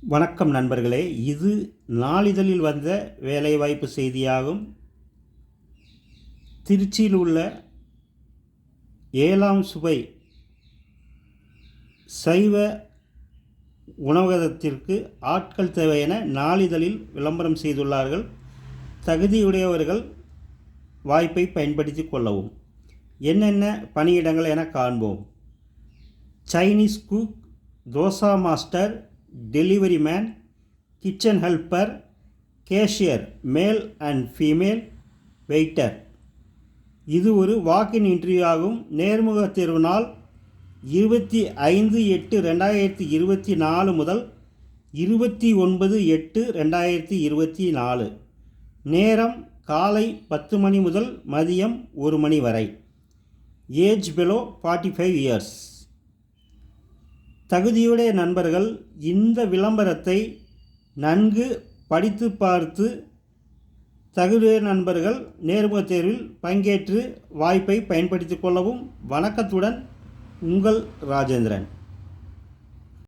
வணக்கம் நண்பர்களே, இது நாளிதழில் வந்த வேலைவாய்ப்பு செய்தியாகும். திருச்சியில் உள்ள 7ஆம் சுவை சைவ உணவகத்திற்கு ஆட்கள் தேவை என நாளிதழில் விளம்பரம் செய்துள்ளார்கள். தகுதியுடையவர்கள் வாய்ப்பை பயன்படுத்தி கொள்ளவும். என்னென்ன பணியிடங்கள் என காண்போம். Chinese cook, dosa master, delivery man, kitchen helper, cashier male and female, waiter. இது ஒரு வாக்கின் இன்டர்வியூ ஆகும். நேர்முக தேர்வு நாள் 25/8/2024 முதல் 29/8/2024. நேரம் காலை 10 மணி முதல் மதியம் 1 மணி வரை. Age below 45 years. தகுதியுடைய நண்பர்கள் இந்த விளம்பரத்தை நன்கு படித்து பார்த்து தகுதியுடைய நண்பர்கள் நேர்முக தேர்வில் பங்கேற்று வாய்ப்பை பயன்படுத்திக் கொள்ளவும். வணக்கத்துடன் உங்கள் ராஜேந்திரன்.